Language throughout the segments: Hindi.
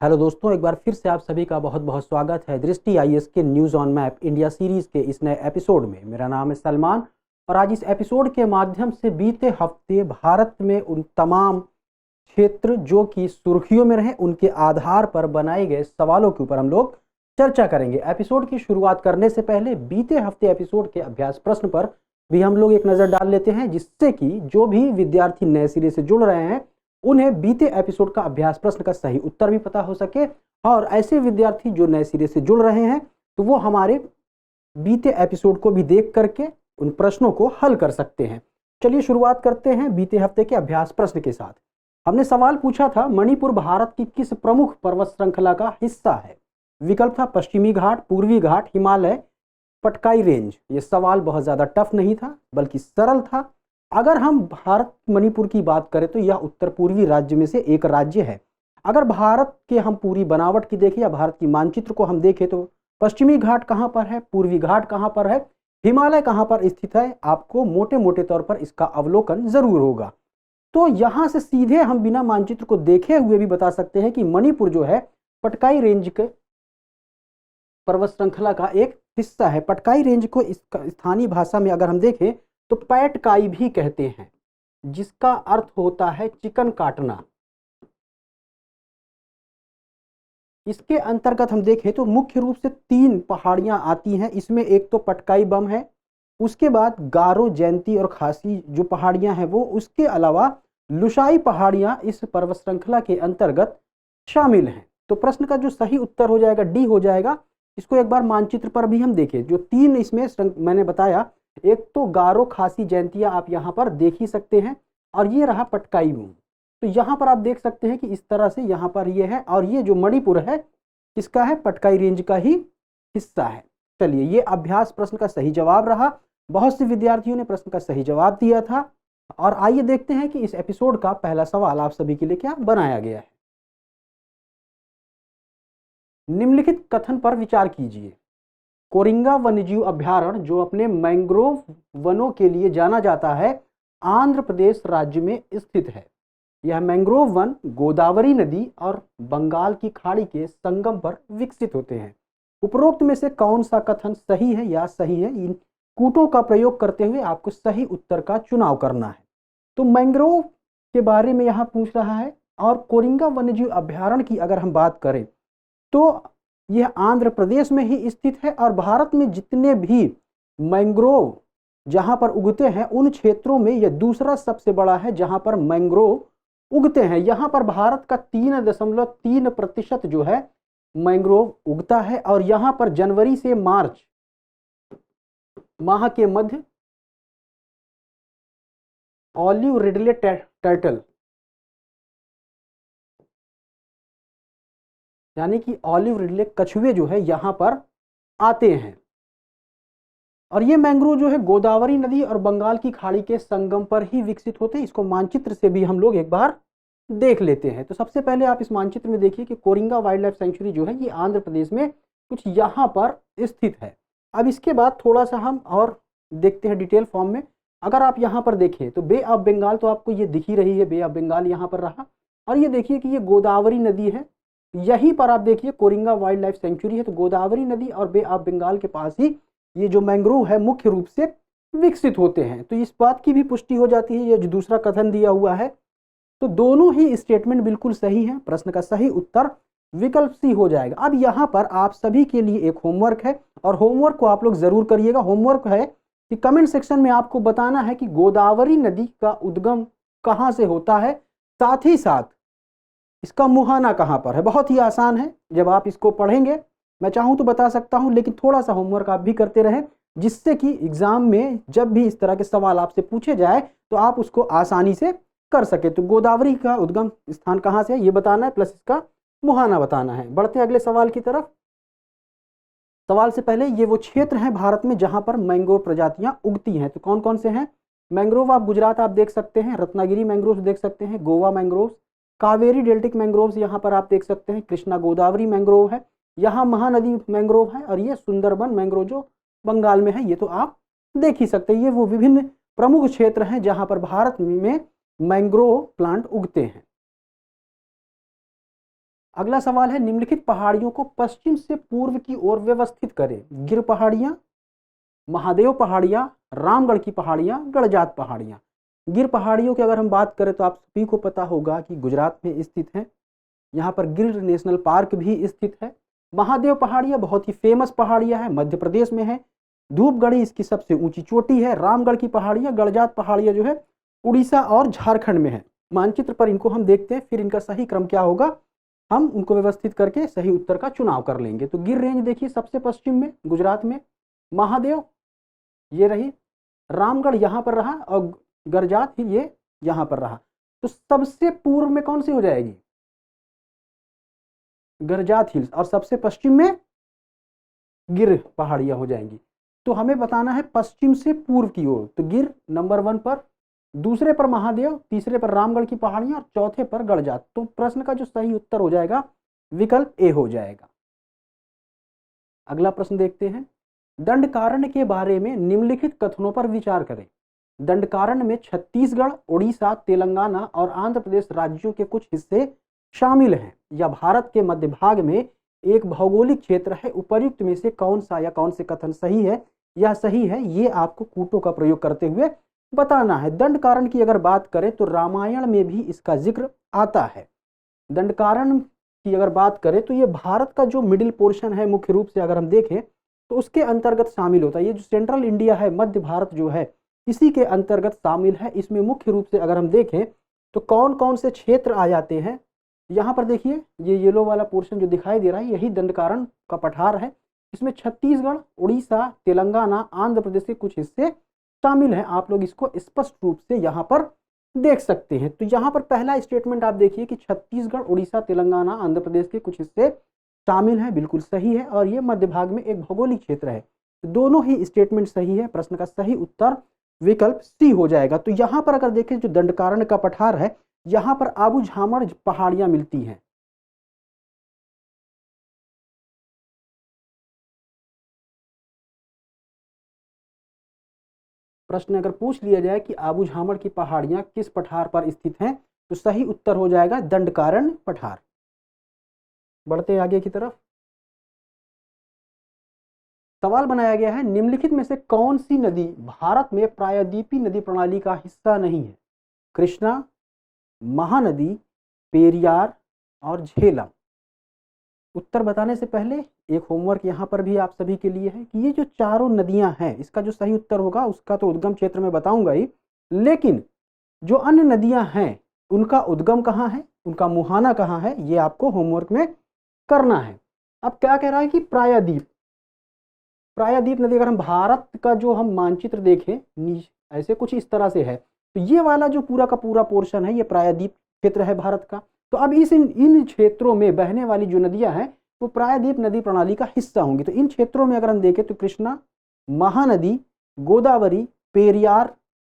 हेलो दोस्तों, एक बार फिर से आप सभी का बहुत बहुत स्वागत है दृष्टि आईएएस के news on map India series के इस नए एपिसोड में। मेरा नाम है सलमान और आज इस एपिसोड के माध्यम से बीते हफ्ते भारत में उन तमाम क्षेत्र जो कि सुर्खियों में रहे उनके आधार पर बनाए गए सवालों के ऊपर हम लोग चर्चा करेंगे। एपिसोड की शुरुआत करने से पहले बीते हफ्ते एपिसोड के अभ्यास प्रश्न पर भी हम लोग एक नज़र डाल लेते हैं, जिससे कि जो भी विद्यार्थी नए सिरे से जुड़ रहे हैं उन्हें बीते एपिसोड का अभ्यास प्रश्न का सही उत्तर भी पता हो सके, और ऐसे विद्यार्थी जो नए सिरे से जुड़ रहे हैं तो वो हमारे बीते एपिसोड को भी देख करके उन प्रश्नों को हल कर सकते हैं। चलिए शुरुआत करते हैं बीते हफ्ते के अभ्यास प्रश्न के साथ। हमने सवाल पूछा था, मणिपुर भारत की किस प्रमुख पर्वत श्रृंखला का हिस्सा है? विकल्प था पश्चिमी घाट, पूर्वी घाट, हिमालय, पटकाई रेंज। ये सवाल बहुत ज़्यादा टफ नहीं था बल्कि सरल था। अगर हम भारत मणिपुर की बात करें तो यह उत्तर पूर्वी राज्य में से एक राज्य है। अगर भारत के हम पूरी बनावट की देखें या भारत की मानचित्र को हम देखें तो पश्चिमी घाट कहाँ पर है, पूर्वी घाट कहाँ पर है, हिमालय कहाँ पर स्थित है, आपको मोटे मोटे तौर पर इसका अवलोकन जरूर होगा। तो यहाँ से सीधे हम बिना मानचित्र को देखे हुए भी बता सकते हैं कि मणिपुर जो है पटकाई रेंज के पर्वत श्रृंखला का एक हिस्सा है। पटकाई रेंज को स्थानीय भाषा में अगर हम देखें तो पैटकाई भी कहते हैं, जिसका अर्थ होता है चिकन काटना। इसके अंतर्गत हम देखें तो मुख्य रूप से 3 पहाड़ियां आती हैं। इसमें एक तो पटकाई बम है, उसके बाद गारो, जयंती और खासी जो पहाड़ियां हैं वो, उसके अलावा लुसाई पहाड़ियां इस पर्वत श्रृंखला के अंतर्गत शामिल हैं। तो प्रश्न का जो सही उत्तर हो जाएगा डी हो जाएगा। इसको एक बार मानचित्र पर भी हम देखें, जो 3 इसमें मैंने बताया, एक तो गारो, खासी, जयंतिया आप यहाँ पर देख ही सकते हैं, और ये रहा पटकाई बम। तो यहाँ पर आप देख सकते हैं कि इस तरह से यहाँ पर ये है, और ये जो मणिपुर है किसका है? पटकाई रेंज का ही हिस्सा है। चलिए, ये अभ्यास प्रश्न का सही जवाब रहा। बहुत से विद्यार्थियों ने प्रश्न का सही जवाब दिया था। और आइए देखते हैं कि इस एपिसोड का पहला सवाल आप सभी के लिए क्या बनाया गया है। निम्नलिखित कथन पर विचार कीजिए। कोरिंगा वन्यजीव अभयारण्य जो अपने मैंग्रोव वनों के लिए जाना जाता है, आंध्र प्रदेश राज्य में स्थित है। यह मैंग्रोव वन गोदावरी नदी और बंगाल की खाड़ी के संगम पर विकसित होते हैं। उपरोक्त में से कौन सा कथन सही है या सही है? इन कूटों का प्रयोग करते हुए आपको सही उत्तर का चुनाव करना है। तो मैंग्रोव के बारे में यहाँ पूछ रहा है, और कोरिंगा वन्यजीव अभयारण्य की अगर हम बात करें तो यह आंध्र प्रदेश में ही स्थित है। और भारत में जितने भी मैंग्रोव जहां पर उगते हैं उन क्षेत्रों में यह दूसरा सबसे बड़ा है जहां पर मैंग्रोव उगते हैं। यहां पर भारत का 3.3% जो है मैंग्रोव उगता है, और यहां पर जनवरी से मार्च माह के मध्य ऑलिव रिडले टर्टल यानी कि ऑलिव रिडले कछुए जो है यहाँ पर आते हैं। और ये मैंग्रोव जो है गोदावरी नदी और बंगाल की खाड़ी के संगम पर ही विकसित होते हैं। इसको मानचित्र से भी हम लोग एक बार देख लेते हैं। तो सबसे पहले आप इस मानचित्र में देखिए कि कोरिंगा वाइल्ड लाइफ सेंचुरी जो है ये आंध्र प्रदेश में कुछ यहाँ पर स्थित है। अब इसके बाद थोड़ा सा हम और देखते हैं डिटेल फॉर्म में। अगर आप यहाँ पर देखें तो बे ऑफ बंगाल तो आपको ये दिख ही रही है, बे ऑफ बंगाल यहाँ पर रहा, और ये देखिए कि ये गोदावरी नदी है। यहीं पर आप देखिए कोरिंगा वाइल्ड लाइफ सेंचुरी है। तो गोदावरी नदी और बे ऑफ बंगाल के पास ही ये जो मैंग्रोव है मुख्य रूप से विकसित होते हैं। तो इस बात की भी पुष्टि हो जाती है, ये जो दूसरा कथन दिया हुआ है। तो दोनों ही स्टेटमेंट बिल्कुल सही है। प्रश्न का सही उत्तर विकल्प सी हो जाएगा। अब यहाँ पर आप सभी के लिए एक होमवर्क है, और होमवर्क को आप लोग जरूर करिएगा। होमवर्क है कि कमेंट सेक्शन में आपको बताना है कि गोदावरी नदी का उद्गम कहाँ से होता है, साथ ही साथ इसका मुहाना कहाँ पर है। बहुत ही आसान है, जब आप इसको पढ़ेंगे मैं चाहूँ तो बता सकता हूँ, लेकिन थोड़ा सा होमवर्क आप भी करते रहें, जिससे कि एग्जाम में जब भी इस तरह के सवाल आपसे पूछे जाए तो आप उसको आसानी से कर सके। तो गोदावरी का उद्गम स्थान कहाँ से है ये बताना है, प्लस इसका मुहाना बताना है। बढ़ते हैं अगले सवाल की तरफ। सवाल से पहले, ये वो क्षेत्र हैं भारत में जहां पर मैंग्रोव प्रजातियां उगती हैं। तो कौन कौन से हैं? मैंग्रोव आप गुजरात आप देख सकते हैं, रत्नागिरी मैंग्रोव देख सकते हैं, Goa mangrove, Kaveri deltaic mangroves यहाँ पर आप देख सकते हैं, कृष्णा गोदावरी मैंग्रोव है, यहाँ महानदी मैंग्रोव है, और ये सुंदरबन मैंग्रोव जो बंगाल में है ये तो आप देख ही सकते हैं। ये वो विभिन्न प्रमुख क्षेत्र हैं जहाँ पर भारत में मैंग्रोव प्लांट उगते हैं। अगला सवाल है, निम्नलिखित पहाड़ियों को पश्चिम से पूर्व की ओर व्यवस्थित करें। गिर पहाड़ियां, महादेव पहाड़ियां, रामगढ़ की पहाड़ियां, गड़जात पहाड़ियां। गिर पहाड़ियों की अगर हम बात करें तो आप सभी को पता होगा कि गुजरात में स्थित है। यहाँ पर गिर नेशनल पार्क भी स्थित है। महादेव पहाड़ियां बहुत ही फेमस पहाड़ियां है, मध्य प्रदेश में है। धूपगढ़ी इसकी सबसे ऊंची चोटी है। रामगढ़ की पहाड़ियां, गड़जात पहाड़ियां जो है उड़ीसा और झारखंड में है। मानचित्र पर इनको हम देखते हैं, फिर इनका सही क्रम क्या होगा हम उनको व्यवस्थित करके सही उत्तर का चुनाव कर लेंगे। तो गिर रेंज देखिए सबसे पश्चिम में गुजरात में, महादेव ये रही, रामगढ़ यहाँ पर रहा और गड़जात ही ये यहाँ पर रहा। तो सबसे पूर्व में कौन सी हो जाएगी? गड़जात हिल्स, और सबसे पश्चिम में गिर पहाड़ियां हो जाएंगी। तो हमें बताना है पश्चिम से पूर्व की ओर। तो गिर नंबर 1 पर, दूसरे पर महादेव, तीसरे पर रामगढ़ की पहाड़ियां और चौथे पर गड़जात। तो प्रश्न का जो सही उत्तर हो जाएगा विकल्प ए हो जाएगा। अगला प्रश्न देखते हैं, दंडकारण्य के बारे में निम्नलिखित कथनों पर विचार करें। दंडकारण्य में छत्तीसगढ़, उड़ीसा, तेलंगाना और आंध्र प्रदेश राज्यों के कुछ हिस्से शामिल हैं। यह भारत के मध्य भाग में एक भौगोलिक क्षेत्र है। उपर्युक्त में से कौन सा या कौन से कथन सही है या सही है, ये आपको कूटों का प्रयोग करते हुए बताना है। दंडकारण्य की अगर बात करें तो रामायण में भी इसका जिक्र आता है। दंडकारण्य की अगर बात करें तो ये भारत का जो मिडिल पोर्शन है, मुख्य रूप से अगर हम देखें तो उसके अंतर्गत शामिल होता है। ये जो सेंट्रल इंडिया है, मध्य भारत जो है, इसी के अंतर्गत शामिल है। इसमें मुख्य रूप से अगर हम देखें तो कौन कौन से क्षेत्र आ जाते हैं, यहाँ पर देखिए ये येलो वाला पोर्शन जो दिखाई दे रहा है यही दंडकारण्य का पठार है। इसमें छत्तीसगढ़, उड़ीसा, तेलंगाना, आंध्र प्रदेश के कुछ हिस्से शामिल हैं। आप लोग इसको स्पष्ट रूप से यहाँ पर देख सकते हैं। तो यहाँ पर पहला स्टेटमेंट आप देखिए कि छत्तीसगढ़, उड़ीसा, तेलंगाना, आंध्र प्रदेश के कुछ हिस्से शामिल हैं, बिल्कुल सही है। और ये मध्य भाग में एक भौगोलिक क्षेत्र है। तो दोनों ही स्टेटमेंट सही है। प्रश्न का सही उत्तर विकल्प सी हो जाएगा। तो यहाँ पर अगर देखें जो दंडकारण्य का पठार है, यहाँ पर आबू झामड़ पहाड़ियां मिलती हैं। प्रश्न अगर पूछ लिया जाए कि आबू झामड़ की पहाड़ियां किस पठार पर स्थित हैं, तो सही उत्तर हो जाएगा दंडकारण्य पठार। बढ़ते आगे की तरफ, सवाल बनाया गया है, निम्नलिखित में से कौन सी नदी भारत में प्रायद्वीपीय नदी प्रणाली का हिस्सा नहीं है? कृष्णा, महानदी, पेरियार और झेलम। उत्तर बताने से पहले एक होमवर्क यहाँ पर भी आप सभी के लिए है कि ये जो चारों नदियां हैं, इसका जो सही उत्तर होगा उसका तो उद्गम क्षेत्र में बताऊंगा ही, लेकिन जो अन्य नदियां हैं उनका उद्गम कहाँ है, उनका मुहाना कहाँ है, ये आपको होमवर्क में करना है। अब क्या कह रहा है कि प्रायद्वीप, प्रायद्वीप नदी अगर हम भारत का जो हम मानचित्र देखें ऐसे कुछ इस तरह से है, तो ये वाला जो पूरा का पूरा पोर्शन है ये प्रायद्वीप क्षेत्र है भारत का। तो अब इन क्षेत्रों में बहने वाली जो नदियां हैं वो प्रायद्वीप नदी प्रणाली का हिस्सा होंगी। तो इन क्षेत्रों में अगर हम देखें तो कृष्णा, महानदी, गोदावरी, पेरियार,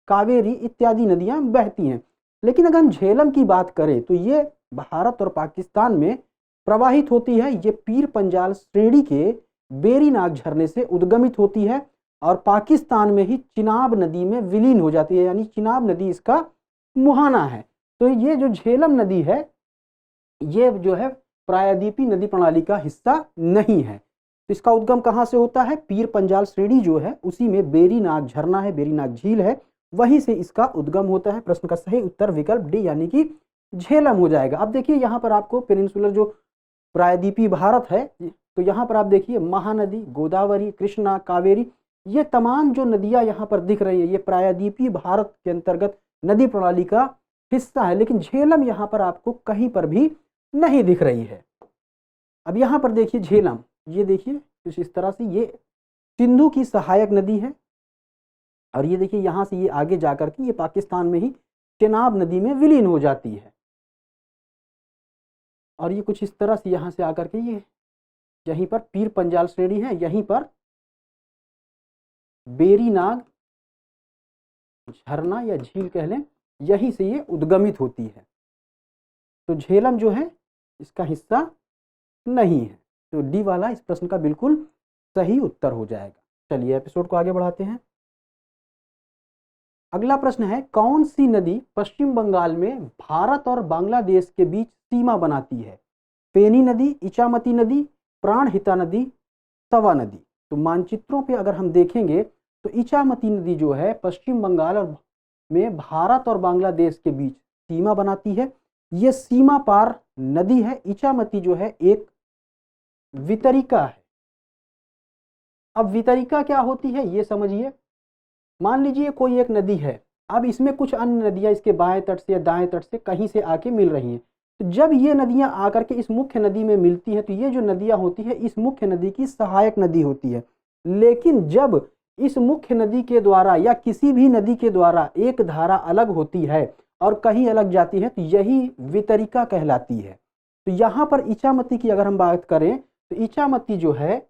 कावेरी इत्यादि नदियां बहती हैं। लेकिन अगर हम झेलम की बात करें तो ये भारत और पाकिस्तान में प्रवाहित होती है। ये पीर पंजाल श्रेणी के बेरीनाग झरने से उद्गमित होती है और पाकिस्तान में ही चिनाब नदी में विलीन हो जाती है, यानी चिनाब नदी इसका मुहाना है। तो ये जो झेलम नदी है ये जो है प्रायद्वीपीय नदी प्रणाली का हिस्सा नहीं है। तो इसका उद्गम कहाँ से होता है? पीर पंजाल श्रेणी जो है उसी में बेरीनाग झरना है, बेरीनाग झील है, वहीं से इसका उद्गम होता है। प्रश्न का सही उत्तर विकल्प डी यानी कि झेलम हो जाएगा। अब देखिए यहाँ पर आपको पेनिनसुलर जो प्रायद्वीपीय भारत है, तो यहाँ पर आप देखिए महानदी, गोदावरी, कृष्णा, कावेरी, ये तमाम जो नदियाँ यहाँ पर दिख रही है ये प्रायद्वीपीय भारत के अंतर्गत नदी प्रणाली का हिस्सा है। लेकिन झेलम यहाँ पर आपको कहीं पर भी नहीं दिख रही है। अब यहाँ पर देखिए झेलम, ये देखिए कुछ इस तरह से ये सिंधु की सहायक नदी है और ये देखिए यहाँ से ये आगे जाकर के ये पाकिस्तान में ही चेनाब नदी में विलीन हो जाती है। और ये कुछ इस तरह से यहाँ से आकर के ये यहीं पर पीर पंजाल श्रेणी है, यहीं पर बेरीनाग झरना या झील कह लें, यहीं से ये उद्गमित होती है। तो झेलम जो है इसका हिस्सा नहीं है। तो डी वाला इस प्रश्न का बिल्कुल सही उत्तर हो जाएगा। चलिए एपिसोड को आगे बढ़ाते हैं। अगला प्रश्न है, कौन सी नदी पश्चिम बंगाल में भारत और बांग्लादेश के बीच सीमा बनाती है? फेनी नदी, इचामती नदी, प्राणहिता नदी, तवा नदी। तो मानचित्रों पे अगर हम देखेंगे तो इचामती नदी जो है पश्चिम बंगाल और में भारत और बांग्लादेश के बीच सीमा बनाती है। ये सीमा पार नदी है। इचामती जो है एक वितरिका है। अब वितरिका क्या होती है ये समझिए। मान लीजिए कोई एक नदी है, अब इसमें कुछ अन्य नदियां इसके बाएं तट से या दाएं तट से कहीं से आके मिल रही हैं। तो जब ये नदियां आकर के इस मुख्य नदी में मिलती हैं तो ये जो नदियां होती है इस मुख्य नदी की सहायक नदी होती है। लेकिन जब इस मुख्य नदी के द्वारा या किसी भी नदी के द्वारा एक धारा अलग होती है और कहीं अलग जाती है तो यही वितरिका कहलाती है। तो यहाँ पर इचामती की अगर हम बात करें तो इचामती जो है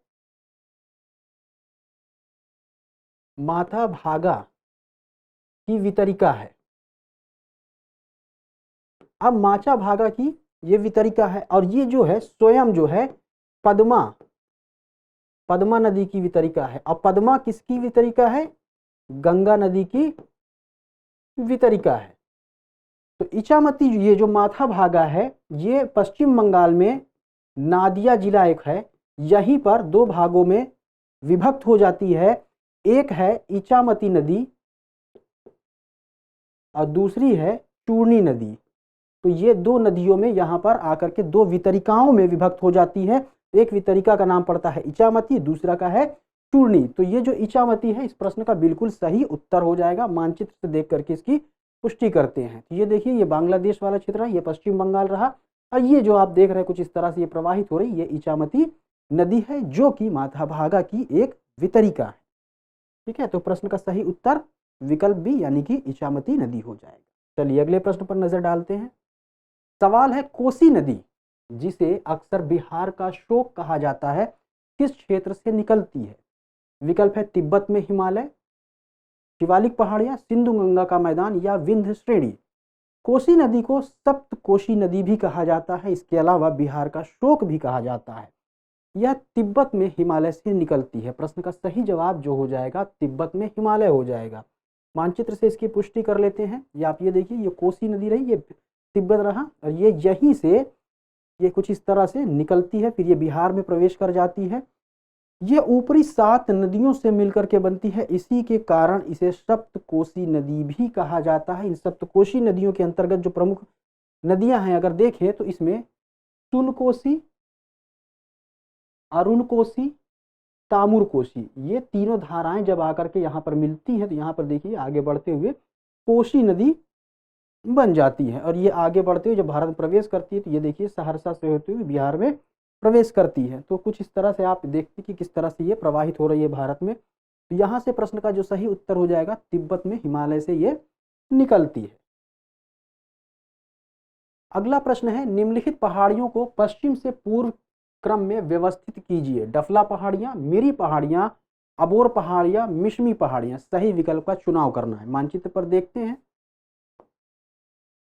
माथा भागा की वितरिका है। अब माचा भागा की ये वितरिका है और ये जो है स्वयं जो है पद्मा नदी की वितरिका है। और पद्मा किसकी वितरिका है? गंगा नदी की वितरिका है। तो इचामती ये जो माथा भागा है ये पश्चिम बंगाल में नादिया जिला एक है, यहीं पर दो भागों में विभक्त हो जाती है। एक है इचामती नदी और दूसरी है चूर्णी नदी। तो ये दो नदियों में यहाँ पर आकर के दो वितरिकाओं में विभक्त हो जाती है। एक वितरिका का नाम पड़ता है इचामती, दूसरा का है चूर्णी। तो ये जो इचामती है इस प्रश्न का बिल्कुल सही उत्तर हो जाएगा। मानचित्र से देख करके इसकी पुष्टि करते हैं। तो ये देखिए ये बांग्लादेश वाला क्षेत्र है, ये पश्चिम बंगाल रहा और ये जो आप देख रहे हैं कुछ इस तरह से ये प्रवाहित हो रही ये इचामती नदी है जो कि माथा भागा की एक वितरिका है। ठीक है, तो प्रश्न का सही उत्तर विकल्प बी यानी कि इचामती नदी हो जाएगा। चलिए अगले प्रश्न पर नजर डालते हैं। सवाल है कोसी नदी जिसे अक्सर बिहार का शोक कहा जाता है किस क्षेत्र से निकलती है? विकल्प है तिब्बत में हिमालय, शिवालिक पहाड़ियां, सिंधु गंगा का मैदान या विंध्य श्रेणी। कोसी नदी को सप्तकोशी नदी भी कहा जाता है, इसके अलावा बिहार का शोक भी कहा जाता है। यह तिब्बत में हिमालय से निकलती है। प्रश्न का सही जवाब जो हो जाएगा तिब्बत में हिमालय हो जाएगा। मानचित्र से इसकी पुष्टि कर लेते हैं। ये आप ये देखिए ये कोसी नदी रही, ये तिब्बत रहा और ये यहीं से ये कुछ इस तरह से निकलती है, फिर ये बिहार में प्रवेश कर जाती है। ये ऊपरी 7 नदियों से मिलकर के बनती है, इसी के कारण इसे सप्तकोशी नदी भी कहा जाता है। इन सप्तकोशी नदियों के अंतर्गत जो प्रमुख नदियां हैं अगर देखें तो इसमें सुनकोशी, अरुण कोशी, तामुर कोशी, ये तीनों धाराएं जब आकर के यहाँ पर मिलती हैं तो यहाँ पर देखिए आगे बढ़ते हुए कोशी नदी बन जाती है और ये आगे बढ़ते हुए जब भारत में प्रवेश करती है तो ये देखिए सहरसा से होते हुए बिहार में प्रवेश करती है। तो कुछ इस तरह से आप देखते कि किस तरह से ये प्रवाहित हो रही है भारत में। तो यहाँ से प्रश्न का जो सही उत्तर हो जाएगा तिब्बत में हिमालय से ये निकलती है। अगला प्रश्न है निम्नलिखित पहाड़ियों को पश्चिम से पूर्व क्रम में व्यवस्थित कीजिए। डफला पहाड़ियां, मिरी पहाड़ियां, अबोर पहाड़ियां, मिश्मी पहाड़ियां। सही विकल्प का चुनाव करना है। मानचित्र पर देखते हैं।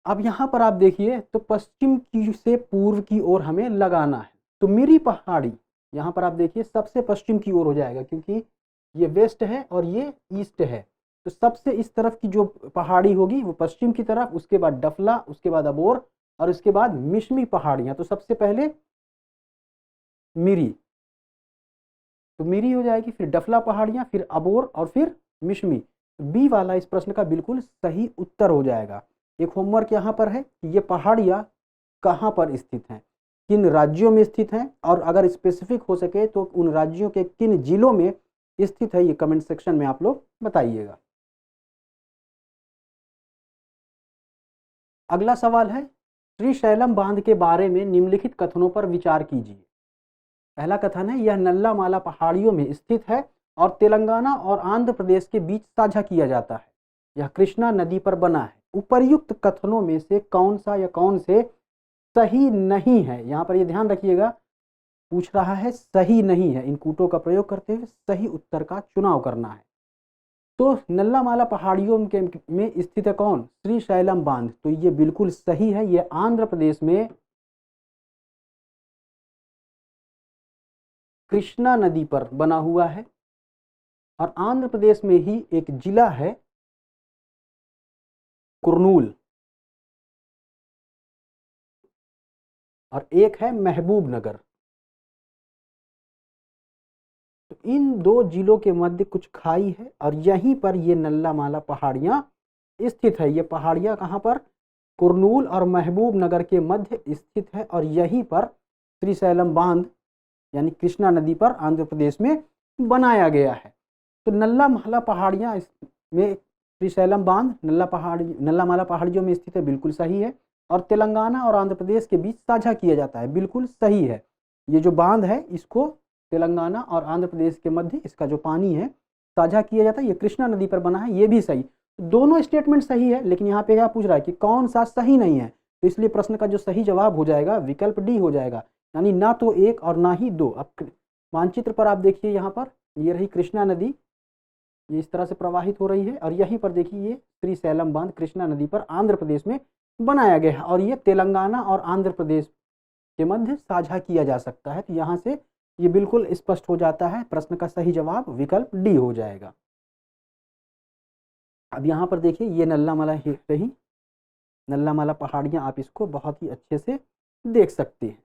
अब यहाँ पर आप देखिए तो पश्चिम की से पूर्व की ओर हमें लगाना है। तो मिरी पहाड़ी यहाँ पर आप देखिए सबसे पश्चिम की ओर हो जाएगा क्योंकि ये वेस्ट है और ये ईस्ट है। तो सबसे इस तरफ की जो पहाड़ी होगी वो पश्चिम की तरफ, उसके बाद डफला, उसके बाद अबोर और उसके बाद मिश्मी पहाड़ियाँ। तो सबसे पहले मिरी, तो मिरी हो जाएगी, फिर डफला पहाड़ियाँ, फिर अबोर और फिर मिश्मी। बी वाला इस प्रश्न का बिल्कुल सही उत्तर हो जाएगा। एक होमवर्क यहाँ पर है कि ये पहाड़ियाँ कहाँ पर स्थित हैं, किन राज्यों में स्थित हैं और अगर स्पेसिफिक हो सके तो उन राज्यों के किन जिलों में स्थित है, ये कमेंट सेक्शन में आप लोग बताइएगा। अगला सवाल है श्रीशैलम बांध के बारे में निम्नलिखित कथनों पर विचार कीजिए। पहला कथन है यह नल्ला माला पहाड़ियों में स्थित है और तेलंगाना और आंध्र प्रदेश के बीच साझा किया जाता है। यह कृष्णा नदी पर बना है। उपर्युक्त कथनों में से कौन सा या कौन से सही नहीं है? यहाँ पर ये ध्यान रखिएगा, पूछ रहा है सही नहीं है। इन कूटों का प्रयोग करते हुए सही उत्तर का चुनाव करना है। तो नल्ला माला पहाड़ियों में स्थित है कौन? श्रीशैलम बांध। तो ये बिल्कुल सही है। ये आंध्र प्रदेश में कृष्णा नदी पर बना हुआ है और आंध्र प्रदेश में ही एक जिला है कुर्नूल। और एक है महबूब नगर। तो इन दो जिलों के मध्य कुछ खाई है और यहीं पर ये नल्ला माला पहाड़ियां स्थित है। ये पहाड़ियां कहाँ पर? कुरनूल और महबूब नगर के मध्य स्थित है और यहीं पर श्रीशैलम बांध यानी कृष्णा नदी पर आंध्र प्रदेश में बनाया गया है। तो नल्ला माला पहाड़ियां में श्रीशैलम बांध नल्ला माला पहाड़ियों में स्थित है, बिल्कुल सही है। और तेलंगाना और आंध्र प्रदेश के बीच साझा किया जाता है, बिल्कुल सही है। ये जो बांध है इसको तेलंगाना और आंध्र प्रदेश के मध्य इसका जो पानी है साझा किया जाता है, ये कृष्णा नदी पर बना है, ये भी सही। दोनों स्टेटमेंट सही है, लेकिन यहाँ पे क्या पूछ रहा है कि कौन सा सही नहीं है, तो इसलिए प्रश्न का जो सही जवाब हो जाएगा विकल्प डी हो जाएगा, यानी ना तो एक और ना ही दो। अब मानचित्र पर आप देखिए, यहाँ पर ये रही कृष्णा नदी, ये इस तरह से प्रवाहित हो रही है और यहीं पर देखिए ये श्रीशैलम बांध कृष्णा नदी पर आंध्र प्रदेश में बनाया गया है और ये तेलंगाना और आंध्र प्रदेश के मध्य साझा किया जा सकता है। तो यहाँ से ये बिल्कुल स्पष्ट हो जाता है, प्रश्न का सही जवाब विकल्प डी हो जाएगा। अब यहाँ पर देखिए ये नल्ला माला रही, नल्ला माला पहाड़ियाँ आप इसको बहुत ही अच्छे से देख सकते हैं।